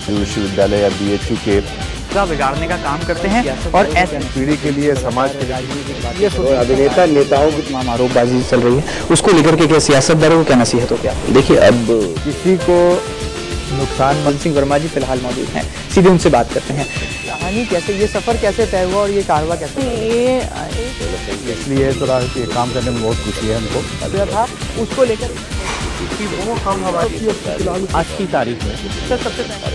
विश्वविद्यालय या BHU के बिगाड़ने का काम करते हैं और ऐसे पीढ़ी के लिए, समाज के लिए ये अभिनेता नेताओं की तमाम आरोपबाजी चल रही है, उसको लेकर के क्या सियासतदानों को क्या नसीहत हो? क्या देखिए, अब किसी को नुकसान मनन सिंह वर्मा जी फिलहाल मौजूद हैं, सीधे उनसे बात करते हैं। कहानी कैसे, ये सफर कैसे तय हुआ और ये कारवा कैसे? इसलिए थोड़ा ये काम करने में बहुत खुशी है हमको। था उसको लेकर वो हम हमारी आज की तारीख में सर सबसे पहले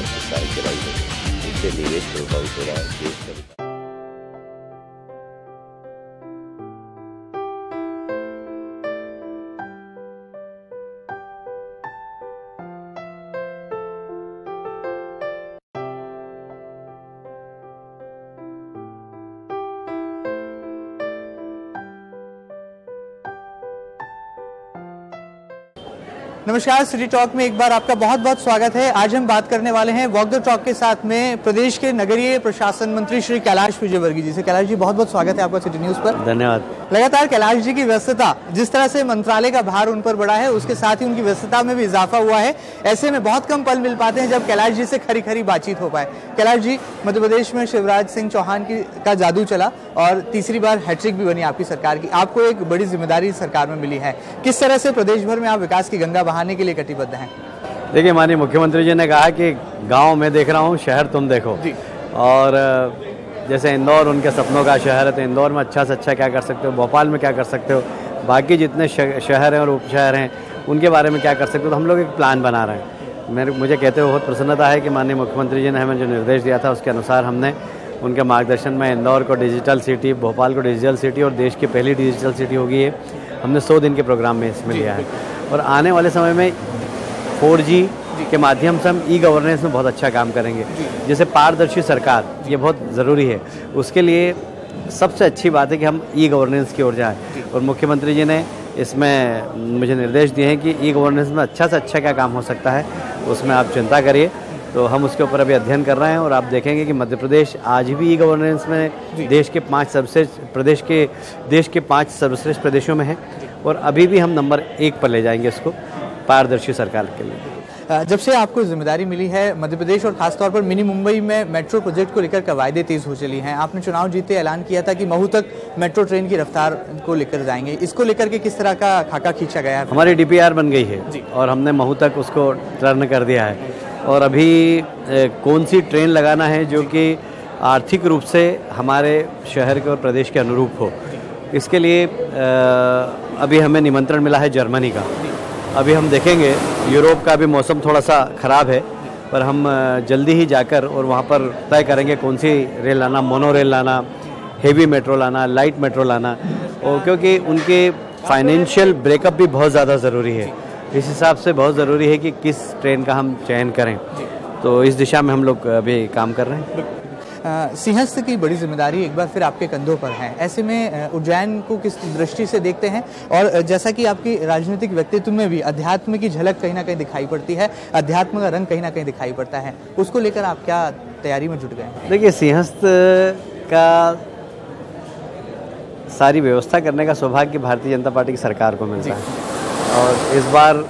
नमस्कार, सिटी टॉक में एक बार आपका बहुत बहुत स्वागत है। आज हम बात करने वाले हैं वॉक द टॉक के साथ में प्रदेश के नगरीय प्रशासन मंत्री श्री कैलाश विजयवर्गीय जी से। कैलाश जी, बहुत बहुत स्वागत है आपका सिटी न्यूज पर। धन्यवाद। लगातार कैलाश जी की व्यस्तता, जिस तरह से मंत्रालय का भार उन पर बढ़ा है, उसके साथ ही उनकी व्यस्तता में भी इजाफा हुआ है। ऐसे में बहुत कम पल मिल पाते हैं जब कैलाश जी से खरी खरी बातचीत हो पाए। कैलाश जी, मध्य प्रदेश में शिवराज सिंह चौहान का जादू चला और तीसरी बार हैट्रिक भी बनी आपकी सरकार की। आपको एक बड़ी जिम्मेदारी सरकार में मिली है। किस तरह से प्रदेश भर में आप विकास की गंगा बहाने के लिए कटिबद्ध हैं? देखिए, माननीय मुख्यमंत्री जी ने कहा कि गांव में देख रहा हूं, शहर तुम देखो। और जैसे इंदौर उनके सपनों का शहर है, तो इंदौर में अच्छा से अच्छा क्या कर सकते हो, भोपाल में क्या कर सकते हो, बाकी जितने शहर हैं और उपशहर हैं उनके बारे में क्या कर सकते हो, तो हम लोग एक प्लान बना रहे हैं। मुझे कहते हुए बहुत प्रसन्नता है कि माननीय मुख्यमंत्री जी ने हमें जो निर्देश दिया था उसके अनुसार हमने उनके मार्गदर्शन में इंदौर को डिजिटल सिटी, भोपाल को डिजिटल सिटी और देश की पहली डिजिटल सिटी होगी ये हमने 100 दिन के प्रोग्राम में इसमें लिया है। और आने वाले समय में 4G के माध्यम से हम ई-गवर्नेंस में बहुत अच्छा काम करेंगे। जैसे पारदर्शी सरकार, ये बहुत ज़रूरी है। उसके लिए सबसे अच्छी बात है कि हम ई-गवर्नेंस की ओर जाएं। और मुख्यमंत्री जी ने इसमें मुझे निर्देश दिए हैं कि ई-गवर्नेंस में अच्छा से अच्छा क्या काम हो सकता है, उसमें आप चिंता करिए। तो हम उसके ऊपर अभी अध्ययन कर रहे हैं और आप देखेंगे कि मध्य प्रदेश आज भी ई-गवर्नेंस में देश के 5 सर्वश्रेष्ठ प्रदेशों में है और अभी भी हम नंबर 1 पर ले जाएंगे इसको पारदर्शी सरकार के लिए। जब से आपको जिम्मेदारी मिली है मध्य प्रदेश और खासतौर पर मिनी मुंबई में मेट्रो प्रोजेक्ट को लेकर कवायदे तेज हो चली हैं। आपने चुनाव जीते ऐलान किया था कि महू तक मेट्रो ट्रेन की रफ्तार को लेकर जाएंगे। इसको लेकर के किस तरह का खाका खींचा गया है? हमारी DPR बन गई है और हमने महू तक उसको टर्न कर दिया है। और अभी कौन सी ट्रेन लगाना है जो कि आर्थिक रूप से हमारे शहर के और प्रदेश के अनुरूप हो, इसके लिए अभी हमें निमंत्रण मिला है जर्मनी का। अभी हम देखेंगे, यूरोप का भी मौसम थोड़ा सा ख़राब है, पर हम जल्दी ही जाकर और वहाँ पर तय करेंगे कौन सी रेल लाना, मोनो रेल लाना, हेवी मेट्रो लाना, लाइट मेट्रो लाना। और क्योंकि उनके फाइनेंशियल ब्रेकअप भी बहुत ज़्यादा ज़रूरी है, इस हिसाब से बहुत ज़रूरी है कि किस ट्रेन का हम चयन करें। तो इस दिशा में हम लोग अभी काम कर रहे हैं। सिंहस्थ की बड़ी जिम्मेदारी एक बार फिर आपके कंधों पर है। ऐसे में उज्जैन को किस दृष्टि से देखते हैं? और जैसा कि आपकी राजनीतिक व्यक्तित्व में भी अध्यात्म की झलक कहीं ना कहीं दिखाई पड़ती है, अध्यात्म का रंग कहीं ना कहीं दिखाई पड़ता है, उसको लेकर आप क्या तैयारी में जुट गए? देखिए, सिंहस्थ का सारी व्यवस्था करने का सौभाग्य भारतीय जनता पार्टी की सरकार को मिलता है और इस बार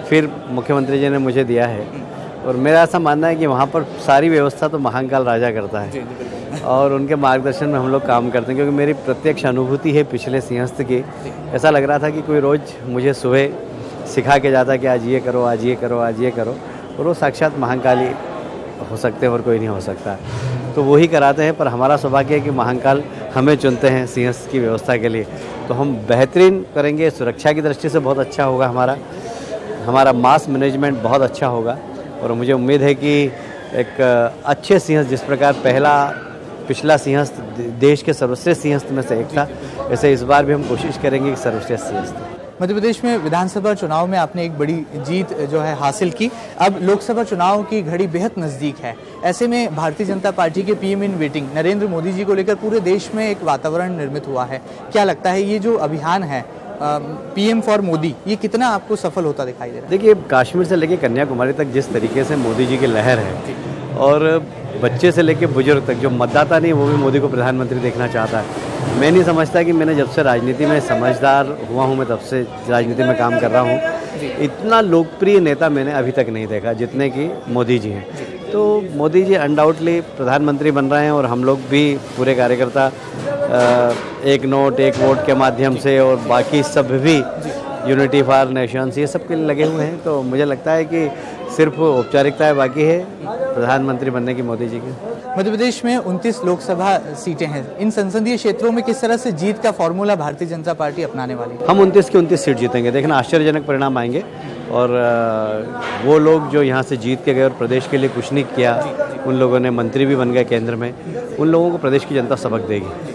फिर मुख्यमंत्री जी ने मुझे दिया है। और मेरा ऐसा मानना है कि वहाँ पर सारी व्यवस्था तो महाकाल राजा करता है और उनके मार्गदर्शन में हम लोग काम करते हैं। क्योंकि मेरी प्रत्यक्ष अनुभूति है पिछले सिंहस्थ की। ऐसा लग रहा था कि कोई रोज़ मुझे सुबह सिखा के जाता कि आज ये करो, आज ये करो, आज ये करो, और वो साक्षात महाकाल ही हो सकते हैं और कोई नहीं हो सकता। तो वही कराते हैं, पर हमारा सौभाग्य है कि महाकाल हमें चुनते हैं सिंहस्थ की व्यवस्था के लिए। तो हम बेहतरीन करेंगे, सुरक्षा की दृष्टि से बहुत अच्छा होगा, हमारा मास मैनेजमेंट बहुत अच्छा होगा। और मुझे उम्मीद है कि एक अच्छे सिंहस्थ, जिस प्रकार पिछला सिंहस्थ देश के सर्वश्रेष्ठ सिंहस्थ में से एक था, ऐसे इस बार भी हम कोशिश करेंगे कि सर्वश्रेष्ठ सिंहस्थ। मध्य प्रदेश में विधानसभा चुनाव में आपने एक बड़ी जीत जो है हासिल की। अब लोकसभा चुनाव की घड़ी बेहद नज़दीक है। ऐसे में भारतीय जनता पार्टी के PM in waiting Narendra Modi ji को लेकर पूरे देश में एक वातावरण निर्मित हुआ है। क्या लगता है ये जो अभियान है PM फॉर मोदी, ये कितना आपको सफल होता दिखाई दे रहा है? देखिए, कश्मीर से लेकर कन्याकुमारी तक जिस तरीके से मोदी जी की लहर है और बच्चे से लेकर बुजुर्ग तक जो मतदाता नहीं वो भी मोदी को प्रधानमंत्री देखना चाहता है। मैं नहीं समझता कि मैंने जब से राजनीति में समझदार हुआ हूँ, मैं तब से राजनीति में काम कर रहा हूँ, इतना लोकप्रिय नेता मैंने अभी तक नहीं देखा जितने कि मोदी जी हैं। तो मोदी जी अनडाउटली प्रधानमंत्री बन रहे हैं और हम लोग भी पूरे कार्यकर्ता एक नोट एक वोट के माध्यम से और बाकी सब भी यूनिटी फॉर नेशंस ये सब के लिए लगे हुए हैं। तो मुझे लगता है कि सिर्फ औपचारिकताएं बाकी है प्रधानमंत्री बनने की मोदी जी की। मध्य प्रदेश में 29 लोकसभा सीटें हैं। इन संसदीय क्षेत्रों में किस तरह से जीत का फॉर्मूला भारतीय जनता पार्टी अपनाने वाली है? हम 29 की 29 सीट जीतेंगे। देखना आश्चर्यजनक परिणाम आएंगे और वो लोग जो यहाँ से जीत के गए और प्रदेश के लिए कुछ नहीं किया, उन लोगों ने मंत्री भी बन गए केंद्र में, उन लोगों को प्रदेश की जनता सबक देगी।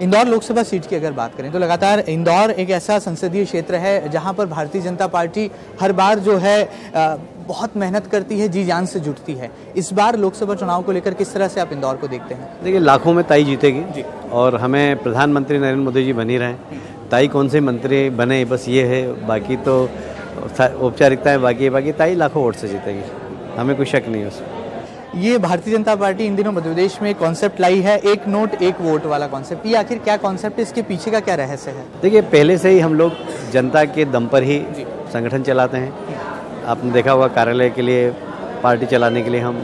इंदौर लोकसभा सीट की अगर बात करें तो लगातार इंदौर एक ऐसा संसदीय क्षेत्र है जहां पर भारतीय जनता पार्टी हर बार जो है बहुत मेहनत करती है, जी जान से जुटती है। इस बार लोकसभा चुनाव को लेकर किस तरह से आप इंदौर को देखते हैं? देखिए लाखों में ताई जीतेगी और हमें प्रधानमंत्री नरेंद्र मोदी जी बनी रहें। ताई कौन से मंत्री बने बस ये है, बाकी तो औपचारिकताएं बाकी ताई लाखों वोट से जीतेगी, हमें कोई शक नहीं है उसमें। ये भारतीय जनता पार्टी इन दिनों मध्य प्रदेश में कॉन्सेप्ट लाई है, एक नोट एक वोट वाला कॉन्सेप्ट। ये आखिर क्या कॉन्सेप्ट है, इसके पीछे का क्या रहस्य है? देखिए पहले से ही हम लोग जनता के दम पर ही संगठन चलाते हैं। आपने देखा होगा कार्यालय के लिए, पार्टी चलाने के लिए हम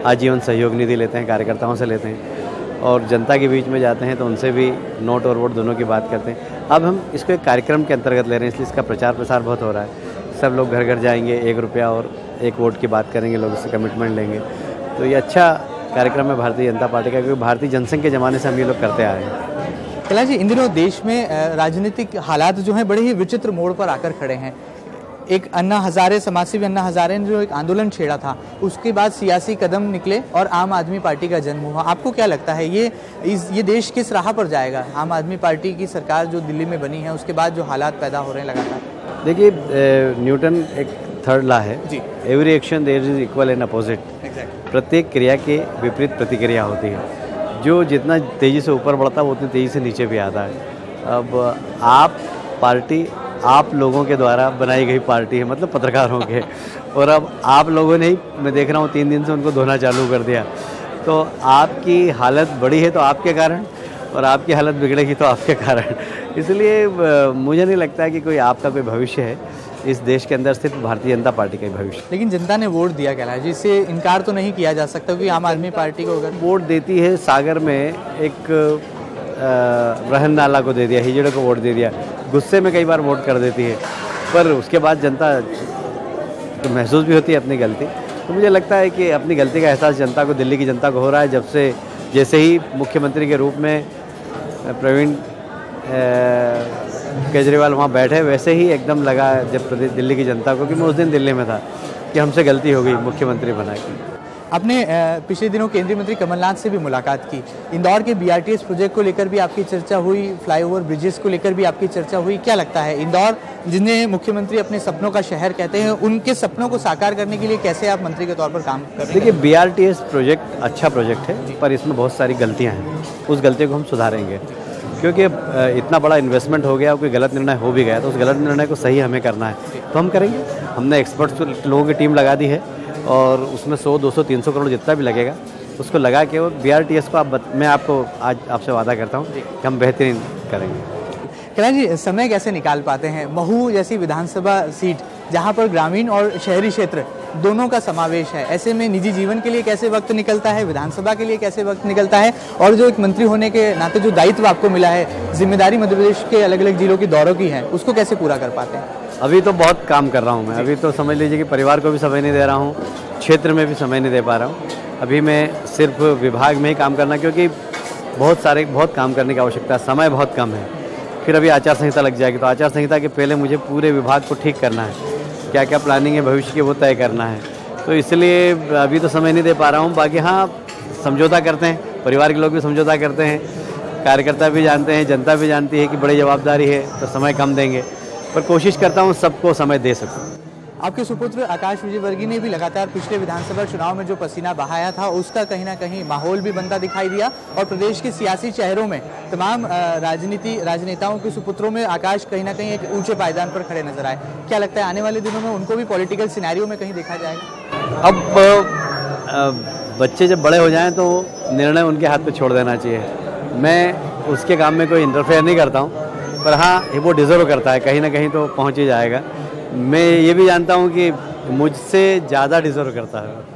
आजीवन सहयोग निधि लेते हैं, कार्यकर्ताओं से लेते हैं और जनता के बीच में जाते हैं तो उनसे भी नोट और वोट दोनों की बात करते हैं। अब हम इसको एक कार्यक्रम के अंतर्गत ले रहे हैं, इसलिए इसका प्रचार प्रसार बहुत हो रहा है। सब लोग घर घर जाएंगे, 1 रुपया और 1 वोट की बात करेंगे, लोग इससे कमिटमेंट लेंगे। तो ये अच्छा कार्यक्रम है भारतीय जनता पार्टी का, क्योंकि भारतीय जनसंघ के ज़माने से हम ये लोग करते आ रहे हैं। कैलाश जी, इन दिनों देश में राजनीतिक हालात जो हैं बड़े ही विचित्र मोड़ पर आकर खड़े हैं। एक अन्ना हजारे, समाजसेवी अन्ना हजारे ने जो एक आंदोलन छेड़ा था, उसके बाद सियासी कदम निकले और आम आदमी पार्टी का जन्म हुआ। आपको क्या लगता है ये देश किस राह पर जाएगा? आम आदमी पार्टी की सरकार जो दिल्ली में बनी है, उसके बाद जो हालात पैदा हो रहे हैं लगातार। देखिए न्यूटन एक थर्ड लॉ है, every action there is equal and opposite. प्रत्येक क्रिया के विपरीत प्रतिक्रिया होती है। जो जितना तेज़ी से ऊपर बढ़ता है वो उतनी तेज़ी से नीचे भी आता है। अब आप पार्टी आप लोगों के द्वारा बनाई गई पार्टी है, मतलब पत्रकारों के, और अब आप लोगों ने ही, मैं देख रहा हूँ 3 दिन से उनको धोना चालू कर दिया। तो आपकी हालत बड़ी है तो आपके कारण, और आपकी हालत बिगड़ेगी तो आपके कारण। इसलिए मुझे नहीं लगता है कि कोई आपका कोई भविष्य है इस देश के अंदर, सिर्फ भारतीय जनता पार्टी का ही भविष्य। लेकिन जनता ने वोट दिया कैलाश जी, इससे इनकार तो नहीं किया जा सकता कि आम आदमी पार्टी को अगर वोट देती है। सागर में एक रहन नाला को दे दिया, हिजड़े को वोट दे दिया, गुस्से में कई बार वोट कर देती है, पर उसके बाद जनता तो महसूस भी होती है अपनी गलती। तो मुझे लगता है कि अपनी गलती का एहसास जनता को, दिल्ली की जनता को हो रहा है जब से, जैसे ही मुख्यमंत्री के रूप में प्रवीण केजरीवाल वहाँ बैठे, वैसे ही एकदम लगा जब दिल्ली की जनता को कि मैं उस दिन दिल्ली में था कि हमसे गलती हो गई मुख्यमंत्री बना के। आपने पिछले दिनों केंद्रीय मंत्री कमलनाथ से भी मुलाकात की। इंदौर के BRTS प्रोजेक्ट को लेकर भी आपकी चर्चा हुई, फ्लाईओवर ब्रिजेस को लेकर भी आपकी चर्चा हुई। क्या लगता है इंदौर, जिन्हें मुख्यमंत्री अपने सपनों का शहर कहते हैं, उनके सपनों को साकार करने के लिए कैसे आप मंत्री के तौर पर काम कर रहे हैं? देखिए BRTS प्रोजेक्ट अच्छा प्रोजेक्ट है, पर इसमें बहुत सारी गलतियाँ हैं। उस गलती को हम सुधारेंगे, क्योंकि इतना बड़ा इन्वेस्टमेंट हो गया, कोई गलत निर्णय हो भी गया तो उस गलत निर्णय को सही हमें करना है, तो हम करेंगे। हमने एक्सपर्ट्स लोगों की टीम लगा दी है और उसमें 100, 200, 300 करोड़ जितना भी लगेगा उसको लगा के, और BRTS को मैं आपको आज आपसे वादा करता हूँ कि हम बेहतरीन करेंगे। कैलाश जी, समय कैसे निकाल पाते हैं? महू जैसी विधानसभा सीट जहां पर ग्रामीण और शहरी क्षेत्र दोनों का समावेश है, ऐसे में निजी जीवन के लिए कैसे वक्त निकलता है, विधानसभा के लिए कैसे वक्त निकलता है, और जो एक मंत्री होने के नाते जो दायित्व आपको मिला है, जिम्मेदारी मध्य प्रदेश के अलग अलग जिलों की दौरों की है, उसको कैसे पूरा कर पाते हैं? अभी तो बहुत काम कर रहा हूँ मैं। अभी तो समझ लीजिए कि परिवार को भी समय नहीं दे रहा हूँ, क्षेत्र में भी समय नहीं दे पा रहा हूँ। अभी मैं सिर्फ विभाग में ही काम करना, क्योंकि बहुत काम करने की आवश्यकता है, समय बहुत कम है। फिर अभी आचार संहिता लग जाएगी, तो आचार संहिता के पहले मुझे पूरे विभाग को ठीक करना है, क्या क्या प्लानिंग है भविष्य की वो तय करना है। तो इसलिए अभी तो समय नहीं दे पा रहा हूँ। बाकी हाँ, समझौता करते हैं, परिवार के लोग भी समझौता करते हैं, कार्यकर्ता भी जानते हैं, जनता भी जानती है कि बड़ी जवाबदारी है तो समय कम देंगे, पर कोशिश करता हूँ सबको समय दे सकूँ। आपके सुपुत्र आकाश विजयवर्गीय ने भी लगातार पिछले विधानसभा चुनाव में जो पसीना बहाया था, उसका कहीं ना कहीं माहौल भी बनता दिखाई दिया, और प्रदेश के सियासी चेहरों में, तमाम राजनेताओं के सुपुत्रों में आकाश कहीं ना कहीं एक ऊंचे पायदान पर खड़े नजर आए। क्या लगता है आने वाले दिनों में उनको भी पॉलिटिकल सिनेरियो में कहीं देखा जाएगा? अब बच्चे जब बड़े हो जाएं तो निर्णय उनके हाथ पे छोड़ देना चाहिए। मैं उसके काम में कोई इंटरफेयर नहीं करता हूँ, पर हाँ वो डिज़र्व करता है, कहीं ना कहीं तो पहुँच ही जाएगा। मैं ये भी जानता हूँ कि मुझसे ज़्यादा डिजर्व करता है।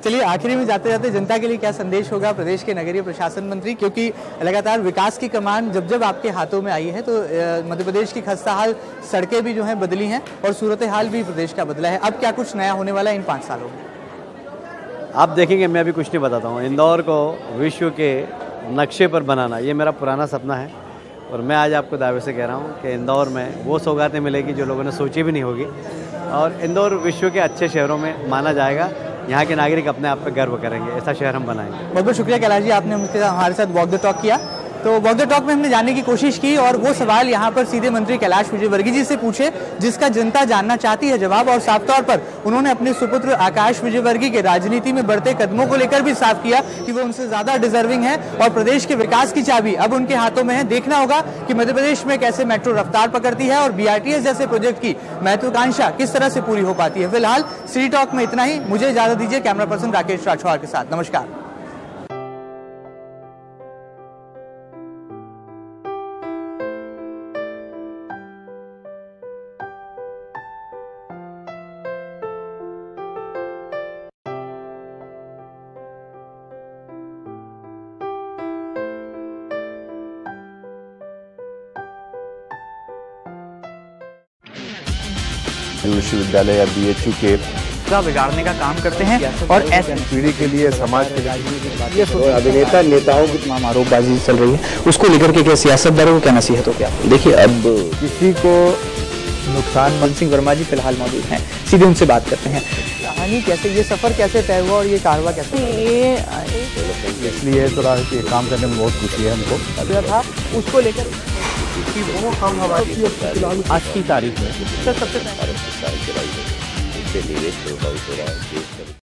चलिए आखिरी में जाते जाते जनता के लिए क्या संदेश होगा प्रदेश के नगरीय प्रशासन मंत्री, क्योंकि लगातार विकास की कमान जब जब आपके हाथों में आई है तो मध्य प्रदेश की खस्ताहाल सड़कें भी जो हैं बदली हैं और सूरत हाल भी प्रदेश का बदला है। अब क्या कुछ नया होने वाला है इन 5 सालों में? आप देखेंगे, मैं अभी कुछ नहीं बताता हूँ। इंदौर को विश्व के नक्शे पर बनाना ये मेरा पुराना सपना है और मैं आज आपको दावे से कह रहा हूँ कि इंदौर में वो सौगातें मिलेगी जो लोगों ने सोची भी नहीं होगी और इंदौर विश्व के अच्छे शहरों में माना जाएगा। यहाँ के नागरिक अपने आप पे गर्व करेंगे, ऐसा शहर हम बनाएंगे। बहुत बहुत शुक्रिया कैलाश जी, आपने हमारे साथ वॉक द टॉक किया। तो वॉक द टॉक में हमने जानने की कोशिश की और वो सवाल यहाँ पर सीधे मंत्री कैलाश विजयवर्गीय जी से पूछे जिसका जनता जानना चाहती है जवाब, और साफ तौर पर उन्होंने अपने सुपुत्र आकाश विजयवर्गीय के राजनीति में बढ़ते कदमों को लेकर भी साफ किया कि वो उनसे ज्यादा डिजर्विंग है और प्रदेश के विकास की चाबी अब उनके हाथों में है। देखना होगा कि मध्य प्रदेश में कैसे मेट्रो रफ्तार पकड़ती है और BRTS जैसे प्रोजेक्ट की महत्वाकांक्षा किस तरह से पूरी हो पाती है। फिलहाल सिटी टॉक में इतना ही, मुझे इजाजत दीजिए कैमरा पर्सन राकेश राठौर के साथ। नमस्कार। विश्वविद्यालय या BHU के का बिगाड़ने का काम करते हैं और ऐसे पीढ़ी के लिए, समाज के लिए ये अभिनेता नेताओं की तमाम आरोपबाजी चल रही है, उसको लेकर के क्या सियासतदानों को क्या नसीहत हो? क्या देखिए, अब किसी को नुकसान मन सिंह वर्मा जी फिलहाल मौजूद हैं, सीधे उनसे बात करते हैं। कहानी कैसे, ये सफर कैसे तय हुआ और ये कारवा कैसे? इसलिए थोड़ा ये काम करने में बहुत खुशी है हमको। था उसको लेकर कि वो हम हमारी आज की तारीख में सबसे